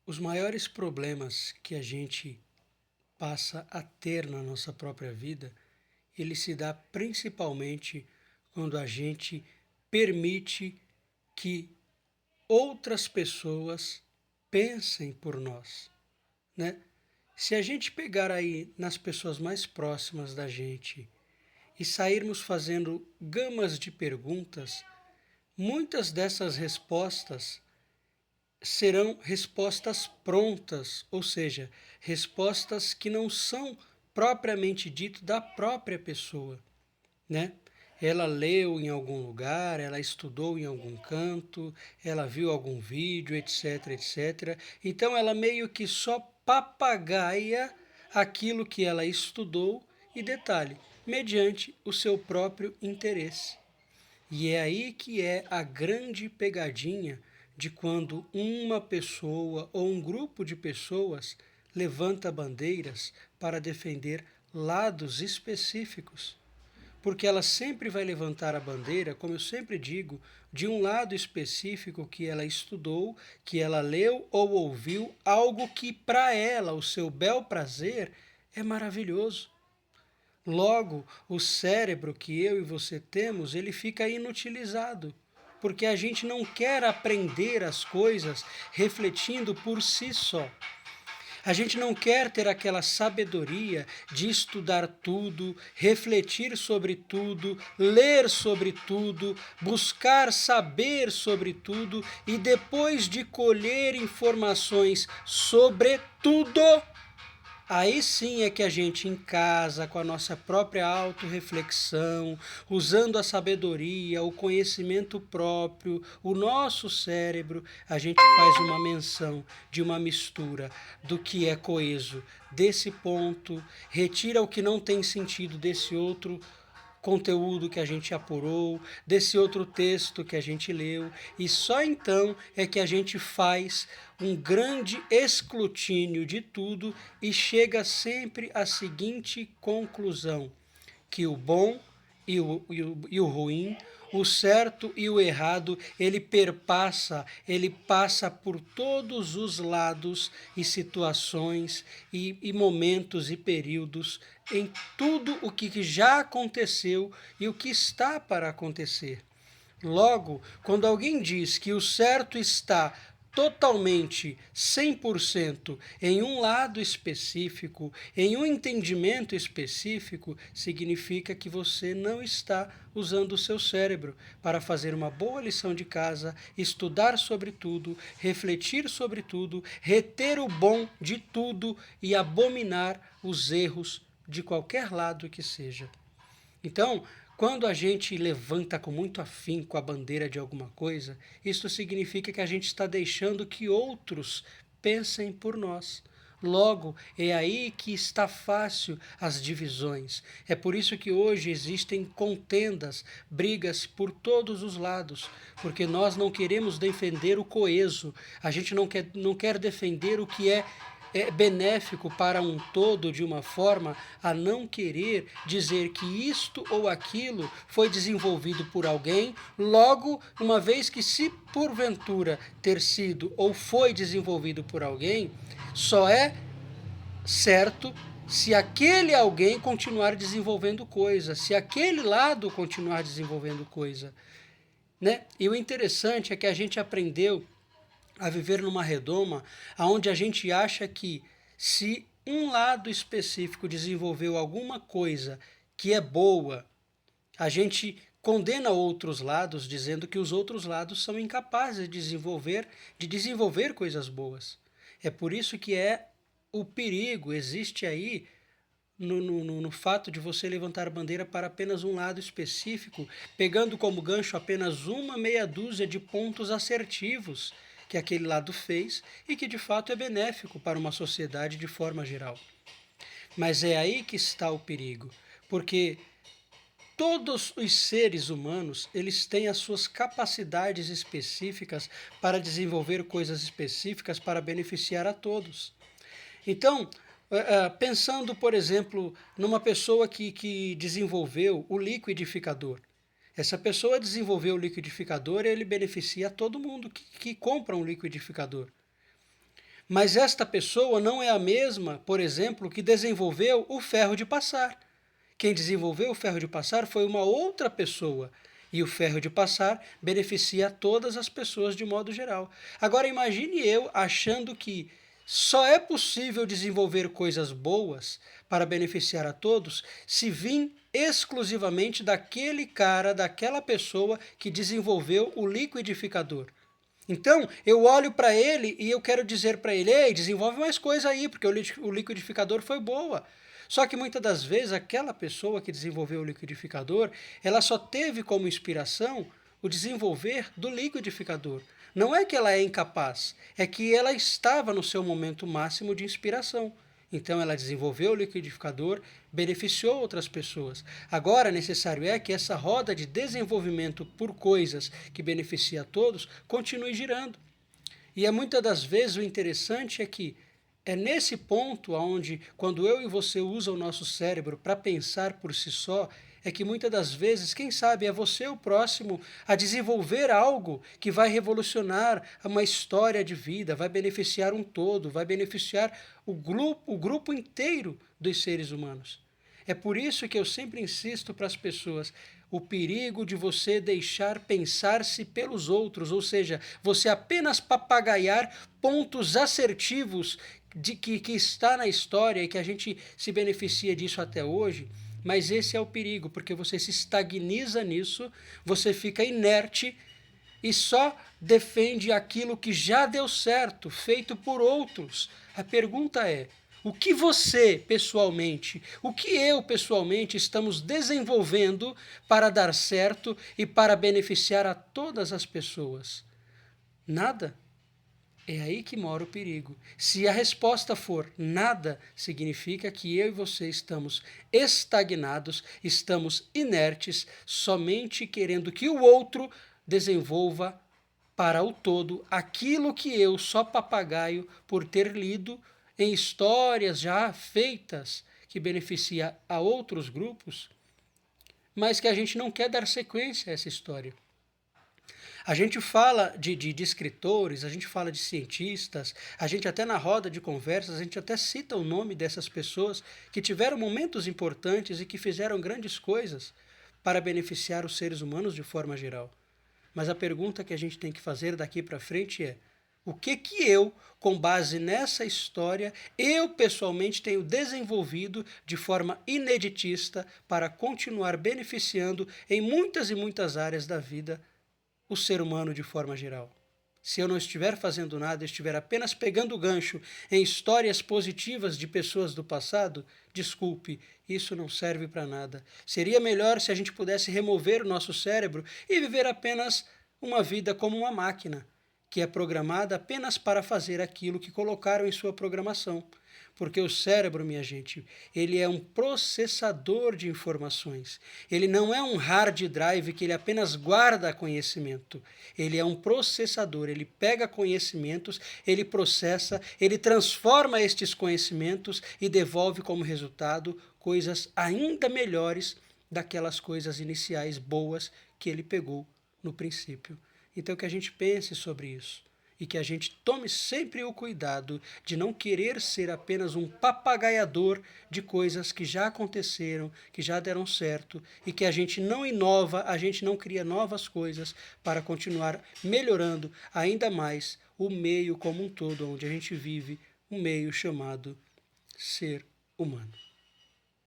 Os maiores problemas que a gente passa a ter na nossa própria vida, ele se dá principalmente quando a gente permite que outras pessoas pensem por nós, né? Se a gente pegar aí nas pessoas mais próximas da gente e sairmos fazendo gamas de perguntas, muitas dessas respostas serão respostas prontas, ou seja, respostas que não são propriamente dito da própria pessoa, né? Ela leu em algum lugar, ela estudou em algum canto, ela viu algum vídeo, etc, etc. Então ela meio que só papagaia aquilo que ela estudou e detalhe, mediante o seu próprio interesse. E é aí que é a grande pegadinha de quando uma pessoa ou um grupo de pessoas levanta bandeiras para defender lados específicos. Porque ela sempre vai levantar a bandeira, como eu sempre digo, de um lado específico que ela estudou, que ela leu ou ouviu, algo que para ela, o seu bel prazer, é maravilhoso. Logo, o cérebro que eu e você temos, ele fica inutilizado, porque a gente não quer aprender as coisas refletindo por si só. A gente não quer ter aquela sabedoria de estudar tudo, refletir sobre tudo, ler sobre tudo, buscar saber sobre tudo e depois de colher informações sobre tudo, aí sim é que a gente em casa, com a nossa própria autorreflexão, usando a sabedoria, o conhecimento próprio, o nosso cérebro, a gente faz uma menção de uma mistura do que é coeso desse ponto, retira o que não tem sentido desse outro conteúdo que a gente apurou, desse outro texto que a gente leu, e só então é que a gente faz um grande escrutínio de tudo e chega sempre à seguinte conclusão: que o bom e o ruim, o certo e o errado, ele passa por todos os lados e situações e momentos e períodos em tudo o que já aconteceu e o que está para acontecer. Logo, quando alguém diz que o certo está totalmente 100% em um lado específico, em um entendimento específico, significa que você não está usando o seu cérebro para fazer uma boa lição de casa, estudar sobre tudo, refletir sobre tudo, reter o bom de tudo e abominar os erros de qualquer lado que seja. Então, quando a gente levanta com muito afinco a bandeira de alguma coisa, isso significa que a gente está deixando que outros pensem por nós. Logo, é aí que está fácil as divisões. É por isso que hoje existem contendas, brigas por todos os lados, porque nós não queremos defender o coeso, a gente não quer defender o que é benéfico para um todo de uma forma a não querer dizer que isto ou aquilo foi desenvolvido por alguém, logo, uma vez que se porventura ter sido ou foi desenvolvido por alguém, só é certo se aquele alguém continuar desenvolvendo coisa, se aquele lado continuar desenvolvendo coisa, né? E o interessante é que a gente aprendeu a viver numa redoma onde a gente acha que se um lado específico desenvolveu alguma coisa que é boa, a gente condena outros lados dizendo que os outros lados são incapazes de desenvolver coisas boas. É por isso que o perigo existe aí no fato de você levantar bandeira para apenas um lado específico, pegando como gancho apenas uma meia dúzia de pontos assertivos que aquele lado fez e que de fato é benéfico para uma sociedade de forma geral. Mas é aí que está o perigo, porque todos os seres humanos, eles têm as suas capacidades específicas para desenvolver coisas específicas para beneficiar a todos. Então, pensando, por exemplo, numa pessoa que desenvolveu o liquidificador. Essa pessoa desenvolveu o liquidificador e ele beneficia a todo mundo que compra um liquidificador. Mas esta pessoa não é a mesma, por exemplo, que desenvolveu o ferro de passar. Quem desenvolveu o ferro de passar foi uma outra pessoa. E o ferro de passar beneficia todas as pessoas de modo geral. Agora imagine eu achando que só é possível desenvolver coisas boas para beneficiar a todos se vir exclusivamente daquele cara, daquela pessoa que desenvolveu o liquidificador. Então, eu olho para ele e eu quero dizer para ele, ei, desenvolve mais coisa aí, porque o liquidificador foi boa. Só que muitas das vezes aquela pessoa que desenvolveu o liquidificador, ela só teve como inspiração o desenvolver do liquidificador. Não é que ela é incapaz, é que ela estava no seu momento máximo de inspiração. Então ela desenvolveu o liquidificador, beneficiou outras pessoas. Agora, necessário é que essa roda de desenvolvimento por coisas que beneficia a todos continue girando. E é muitas das vezes o interessante é que é nesse ponto onde, quando eu e você usam o nosso cérebro para pensar por si só, é que muitas das vezes, quem sabe, é você o próximo a desenvolver algo que vai revolucionar uma história de vida, vai beneficiar um todo, vai beneficiar o grupo inteiro dos seres humanos. É por isso que eu sempre insisto para as pessoas, o perigo de você deixar pensar-se pelos outros, ou seja, você apenas papagaiar pontos assertivos que está na história e que a gente se beneficia disso até hoje, mas esse é o perigo, porque você se estagniza nisso, você fica inerte e só defende aquilo que já deu certo, feito por outros. A pergunta é, o que você, pessoalmente, o que eu, pessoalmente, estamos desenvolvendo para dar certo e para beneficiar a todas as pessoas? Nada. É aí que mora o perigo. Se a resposta for nada, significa que eu e você estamos estagnados, estamos inertes, somente querendo que o outro desenvolva para o todo aquilo que eu, só papagaio, por ter lido em histórias já feitas que beneficia a outros grupos, mas que a gente não quer dar sequência a essa história. A gente fala de escritores, a gente fala de cientistas, a gente até na roda de conversas, a gente até cita o nome dessas pessoas que tiveram momentos importantes e que fizeram grandes coisas para beneficiar os seres humanos de forma geral. Mas a pergunta que a gente tem que fazer daqui para frente é, o que eu, com base nessa história, eu pessoalmente tenho desenvolvido de forma ineditista para continuar beneficiando em muitas e muitas áreas da vida o ser humano de forma geral. Se eu não estiver fazendo nada, estiver apenas pegando o gancho em histórias positivas de pessoas do passado, desculpe, isso não serve para nada. Seria melhor se a gente pudesse remover o nosso cérebro e viver apenas uma vida como uma máquina, que é programada apenas para fazer aquilo que colocaram em sua programação. Porque o cérebro, minha gente, ele é um processador de informações. Ele não é um hard drive que ele apenas guarda conhecimento. Ele é um processador, ele pega conhecimentos, ele processa, ele transforma estes conhecimentos e devolve como resultado coisas ainda melhores daquelas coisas iniciais boas que ele pegou no princípio. Então que a gente pense sobre isso. E que a gente tome sempre o cuidado de não querer ser apenas um papagaiador de coisas que já aconteceram, que já deram certo, e que a gente não inova, a gente não cria novas coisas para continuar melhorando ainda mais o meio como um todo onde a gente vive, um meio chamado ser humano.